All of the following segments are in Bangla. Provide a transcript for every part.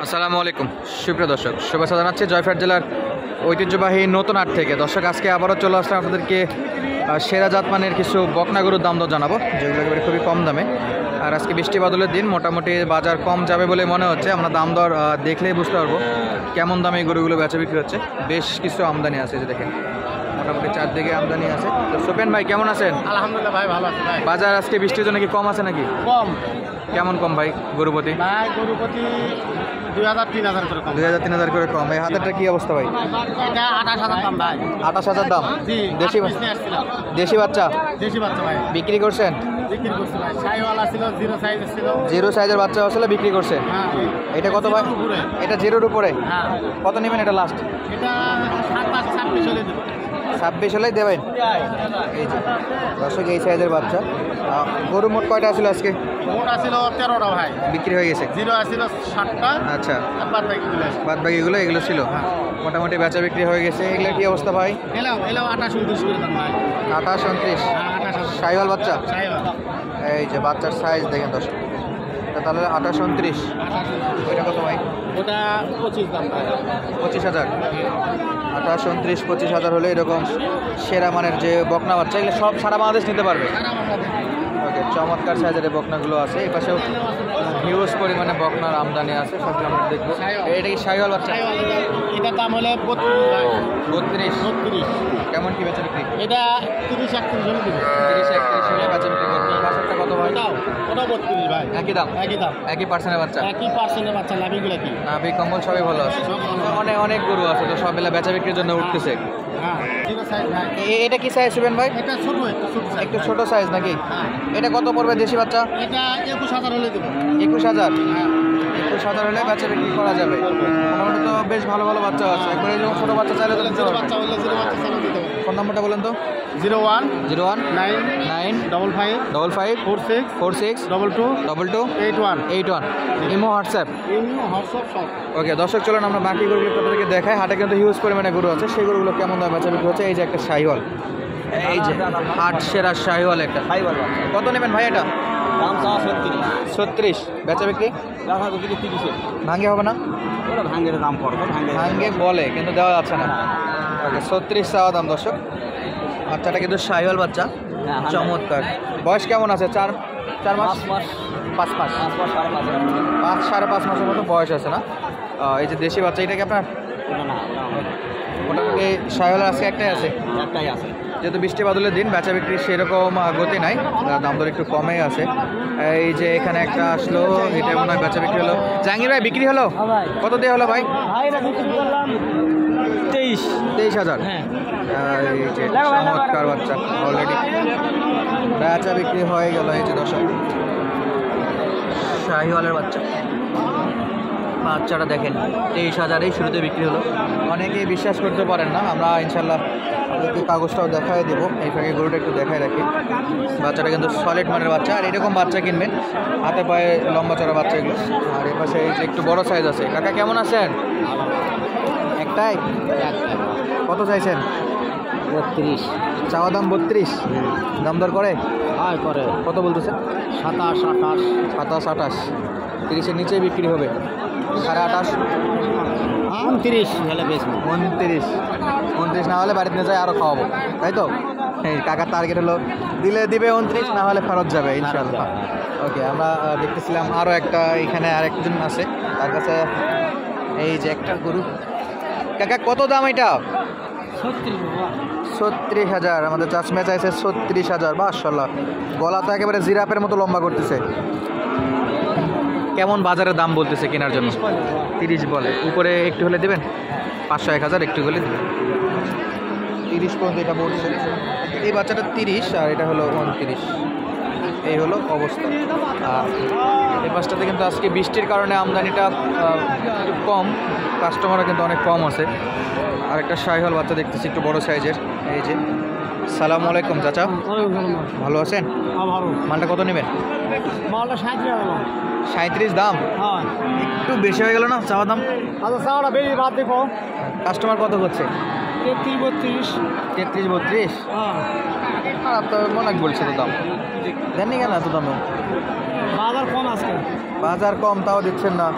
আসসালামু আলাইকুম সুপ্রিয় দর্শক, শুভেচ্ছা জানাচ্ছি জয়ফাট জেলার ঐতিহ্যবাহী নতুন হাট থেকে। দর্শক, আজকে আবারও চলে আসলাম আপনাদেরকে সেরা জাতমানের কিছু বকনা গরুর দাম দর জানাবো, যেগুলো একেবারে খুবই কম দামে। আর আজকে বৃষ্টি বাদলের দিন, মোটামুটি বাজার কম যাবে বলে মনে হচ্ছে। আমরা দাম দর দেখলেই বুঝতে পারবো কেমন দামে এই গরুগুলো বেচা বিক্রি হচ্ছে। বেশ কিছু আমদানি আছে, যে দেখেন মোটামুটি চারদিকে আমদানি আছে। তো সুপেন ভাই কেমন আছেন? আলহামদুলিল্লাহ ভাই, ভালো আছে ভাই। বাজার আজকে বৃষ্টির জন্য কি কম আছে নাকি? কম। কেমন কম ভাই? গরুপতি ভাই গরুপতি 2000-3000 করে কম। 2000-3000 করে কম। এই হাতেরটা কি অবস্থা ভাই? এটা 28,000 দাম ভাই। 28,000 দাম। জি, দেশি বিজনেস আসছিলাম। দেশি বাচ্চা দেশি বাচ্চা ভাই বিক্রি করছেন? বিক্রি করছি ভাই। সাইওয়ালা ছিল, জিরো সাইজ ছিল। জিরো সাইজের বাচ্চা আসলে বিক্রি করছেন। হ্যাঁ। এটা কত ভাই? এটা জিরোর উপরে। হ্যাঁ। কত নেবেন এটা লাস্ট? এটা 27-26 হলে দেব। 26 হলেই দেবেন। এই যে দর্শক, এই সাইজের বাচ্চা। গরু মোট কয়টা ছিল আজকে? মোটা ছিল 13টা ভাই। বিক্রি হয়ে গেছে? জিরো আসছিল 60টা। আচ্ছা, আর বাদ বাকিগুলো আছে। বাদ বাকিগুলো এগুলো ছিল। হ্যাঁ। মোটামুটি বেচা বিক্রি হয়ে গেছে। এগুলো কি অবস্থা ভাই? এলাও 28-29 করে দাম ভাই। 28-29। হ্যাঁ, 28। সাইওয়াল বাচ্চা। সাইওয়ালা। এই যে বাচ্চার সাইজ দেখেন দর্শক, এটা তাহলে 28-29। ওইটা কত ভাই? ওটা 25 দাম ভাই। 25,000। 28-29, 25,000 হলে এরকম সেরা মানের যে বকনা বাচ্চা, এগুলো সব সারা বাংলাদেশ নিতে পারবে। ওকে, চমৎকার সাইজের এই বকনাগুলো আছে। এই পাশেও হিউজ পরিমাণে বকনার আমদানি আছে, সবগুলো আমরা দেখবো। এটা কি শাহিওয়াল বাচ্চা? এটার দাম হলে 32। 32। কেমন কি বেচা বিক্রি? এটা 30-31 হলে দেবে। 30-31 হলে বেচা বিক্রি করবে। বাচ্চাটা কত ভাই? ওটাও 32 ভাই। একই দাম? একই দাম। একই পার্সেন্টের বাচ্চা? একই পার্সেন্টের বাচ্চা। লাভিগুলো কি? নাভি কম্বল সবই ভালো আছে। অনেক অনেক গরু আছে, তো সব বেলা বেচা বিক্রির জন্য উঠতেছে। হ্যাঁ, জিরো সাইজ ভাই। এটা কি সাইজ শুবেন ভাই? এটা ছোট, একটু ছোট সাইজ। একটু ছোট সাইজ নাকি? হ্যাঁ। এটা কত পড়বে দেশি বাচ্চা? এটা 21,000 হলে দেবো। 21,000। হ্যাঁ। 21,000 হলে বেচা বিক্রি করা যাবে। মোটামুটি তো বেশ ভালো ভালো বাচ্চা আছে। একবার এই যখন ছোটো বাচ্চা চাইলে তো দিতে জিরো পারবে। বাচ্চা হলে জিরো বাচ্চা চালু দিতে হবে। ফোন নাম্বারটা বলেন তো। 01 01 9 9 55 55 46 46 22 22 81। 81। Imo WhatsApp. ইমো হোয়াটসঅ্যাপ সব। ওকে দর্শক, চলুন আমরা বাকি গরুগুলো আপনাদেরকে দেখাই। হাটে কিন্তু হিউজ পরিমাণে গরু আছে, সেই গরুগুলো কেমন দামে বেচা বিক্রি হচ্ছে। এই যে একটা শাহিওয়াল, এই যে হাট সেরা শাহিওয়াল একটা। কত নেবেন ভাই এটা? দাম 36। 36। বেচা বিক্রি দেখা বিক্রি 30। ভাঙ্গে হবে না? ওটা ভাঙ্গের দাম পড়বে। ভাঙ্গে বলে, কিন্তু দেওয়া যাচ্ছে না। ওকে, 36 চাওয়া দাম দর্শক। বাচ্চাটা কিন্তু শাহিওয়াল বাচ্চা, চমৎকার। বয়স কেমন আছে? 4 মাস? 5 মাস? 5-5.5 মাসের মতো বয়স আছে না? এই যে দেশি বাচ্চা, এটা কি আপনার? মোটামুটি শাহিওয়াল আজকে একটাই আছে। একটাই আছে। যেহেতু বৃষ্টি বাদলের দিন, বেচা বিক্রি সেরকম গতি নাই, দাম দর একটু কমেই আছে। এই যে এখানে একটা আসলো, এটা মনে হয় বেচা বিক্রি হলো। জাহাঙ্গীর ভাই বিক্রি হলো? কত দিয়ে হলো ভাই? 23,000। এই যে চমৎকার বাচ্চা, অলরেডি বেচা বিক্রি হয়ে গেল। এই যে দর্শক, শাহিওয়ালের বাচ্চা, বাচ্চাটা দেখেন 23,000 শুরুতে বিক্রি হলো। অনেকেই বিশ্বাস করতে পারেন না, আমরা ইনশাল্লাহ আপনাদেরকে কাগজটাও দেখাই দেবো। এই ফাঁকে গরুটা একটু দেখাই রাখি। বাচ্চাটা কিন্তু সলিড মানের বাচ্চা, আর এরকম বাচ্চা কিনবেন, হাতে পায়ে লম্বা চড়া বাচ্চা এগুলো। আর এর পাশে এই যে একটু বড় সাইজ আছে। কাকা কেমন আছেন? একটাই? কত চাইছেন? 32। চাওয়া দাম 32। দাম দর করে? আর করে কত বলতেছে? 27, 28। 27-28। 30-এর নিচেই বিক্রি হবে। 28.5। 29 হলে বেশ। 29 না হলে বাড়িতে নিয়ে যায় আরও খাওয়াবো, তাই তো? এই কাকার টার্গেট হলো দিলে দিবে 29, না হলে ফেরত যাবে ইনশাআল্লাহ। ওকে, আমরা দেখতেছিলাম আরও একটা, এখানে আরেকজন আছে, তার কাছে এই যে একটা গরু। কাকা কত দাম এটা? 36,000। আমাদের চাষমে চাইছে 36,000। মাশাআল্লাহ, গলা তো একেবারে জিরাফের মতো লম্বা করতেছে। কেমন বাজারের দাম বলতেছে কেনার জন্য? 30 বলে। উপরে একটু হলে দেবেন? 500-1000 একটু হলে দেবেন। 30 পর্যন্ত এটা বলছে। এই বাচ্চাটা 30, আর এটা হলো 29। এই হলো অবস্থা। আর এই পাশটাতে কিন্তু আজকে বৃষ্টির কারণে আমদানিটা একটু কম, কাস্টমারও কিন্তু অনেক কম আছে। আর একটা শাহিওয়াল বাচ্চা দেখতেছি, একটু বড় সাইজের। এই যে, সালামু আলাইকুম চাচা, ভালো আছেন? মালটা কত নেবেন? মালটা 37 দাম? একটু বেশি হয়ে গেল না চাওয়া দাম? আচ্ছা, চাওয়াটা বেশি, বাদ দেখো। কাস্টমার কত করছে? 33-32। 33-32? আর তো অনেক বলছে তো দাম, দেননি কেন এত দাম? বাজার কম আজকে। বাজার কম, তাও দিচ্ছেন না।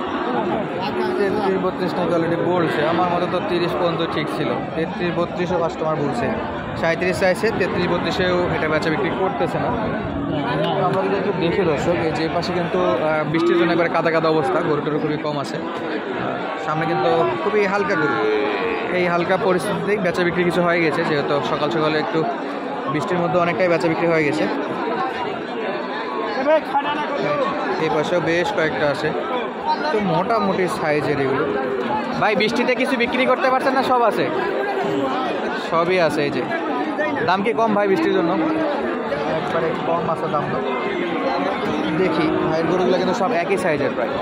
33-32 নাকি অলরেডি বলছে, আমার মতো তো 30 পর্যন্ত ঠিক ছিল। 33-32ও কাস্টমার বলছে, 37 চাইছে, 33-32এও এটা বেচা বিক্রি করতেছে না। আমরা যদি একটু দেখে দর্শক, এই যে পাশে কিন্তু বৃষ্টির জন্য একবারে কাদা কাদা অবস্থা, গরুটারও খুবই কম আছে। সামনে কিন্তু খুবই হালকা গরু, এই হালকা পরিস্থিতিতেই বেচা বিক্রি কিছু হয়ে গেছে, যেহেতু সকাল সকালে একটু বৃষ্টির মধ্যে অনেকটাই বেচা বিক্রি হয়ে গেছে। এই পাশেও বেশ কয়েকটা আছে, তো মোটামুটি সাইজের এগুলো। ভাই বৃষ্টিতে কিছু বিক্রি করতে পারছেন না? সব আছে, সবই আছে। এই যে দাম কি কম ভাই বৃষ্টির জন্য? একবারে কম আছে দাম। তো দেখি ভাইয়ের গরুগুলো কিন্তু সব একই সাইজের, প্রায়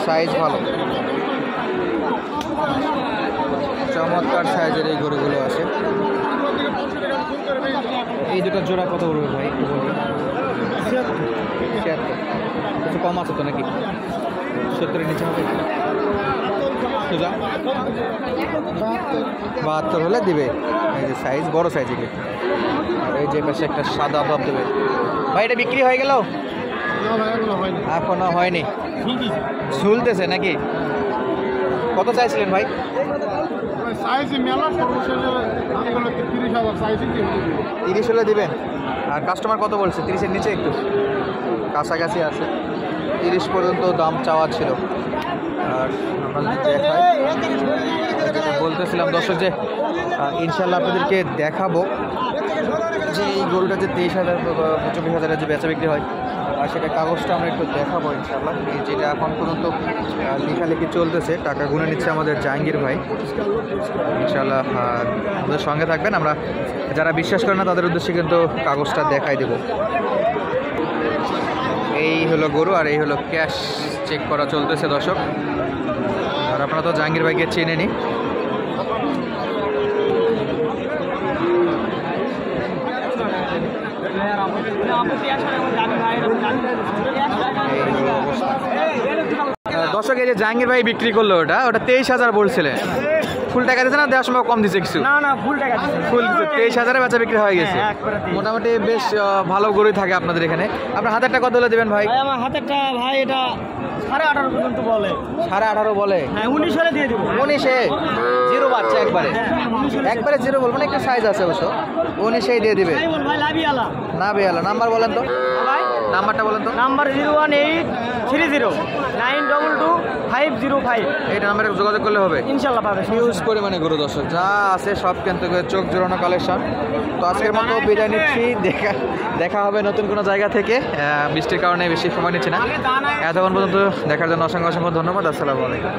সাইজ ভালো, চমৎকার সাইজের এই গরুগুলো আছে। এই দুটো জোড়া কত পড়বে ভাই? 76। কিছু কম আছে তো নাকি? 70-এর নিচে হবে? 72 হলে দিবে। এই যে সাইজ, বড় সাইজ এগুলো। আর এই যে পাশে একটা সাদা ভাব দেবে। ভাই এটা বিক্রি হয়ে গেল? এখনো হয়নি, ঝুলতেছে নাকি? কত চাইছিলেন ভাই? 30 হলে দিবেন। আর কাস্টমার কত বলছে? 30-এর নিচে একটু কাছাকাছি আছে, 30 পর্যন্ত দাম চাওয়া ছিল। আর আমরা যদি দেখাই, বলতেছিলাম দর্শক যে ইনশাল্লাহ আপনাদেরকে দেখাবো যে এই গরুটা যে 23,000-24,000 যে বেচা বিক্রি হয়, আর সেটা কাগজটা আমরা একটু দেখাবো ইনশাল্লাহ। এই যেটা এখন পর্যন্ত লেখালেখি চলতেছে, টাকা গুনে নিচ্ছে আমাদের জাহাঙ্গীর ভাই। ইনশাল্লাহ আমাদের সঙ্গে থাকবেন, আমরা যারা বিশ্বাস করে না তাদের উদ্দেশ্যে কিন্তু কাগজটা দেখাই দেব। এই হলো গরু, আর এই হলো ক্যাশ চেক করা চলতেছে দর্শক। আর আপনারা তো জাহাঙ্গীর ভাইকে চেনে নি। দর্শক এই যে জাহাঙ্গীর ভাই বিক্রি করলো, ওটা 23,000 বলছিলেন। ফুল টাকা দিচ্ছে না, দেওয়ার সময় কম দিচ্ছে কিছু? না ফুল টাকা দিচ্ছে। ফুল 23,000-এ বেচা বিক্রি হয়ে গেছে। মোটামুটি বেশ ভালো গরুই থাকে আপনাদের এখানে। আপনার হাতেরটা কত হলে দেবেন ভাই? আমার হাতেরটা ভাই এটা 18.5 পর্যন্ত বলে। 18.5 বলে? হ্যাঁ 19 হলে দিয়ে দেবো। 19-এ? জিরো বাচ্চা একবারে? একবারে জিরো বলবো না, একটু সাইজ আছে অবশ্য। 19-এই দিয়ে দিবে না? বেয়ালা নাম্বার বলেন তো, নাম্বারটা বলেন তো। নাম্বার 01830922505। এই নাম্বারে যোগাযোগ করলে হবে ইনশাল্লাহ পাবে। হিউজ পরিমাণে গরু দর্শক যা আছে সব কিন্তু চোখ জোড়ানো কালেকশন। তো আজকের মতো বিদায় নিচ্ছি, দেখা হবে নতুন কোনো জায়গা থেকে। বৃষ্টির কারণে বেশি সময় নিচ্ছি না। এতক্ষণ পর্যন্ত দেখার জন্য অসংখ্য ধন্যবাদ। আসসালামু আলাইকুম।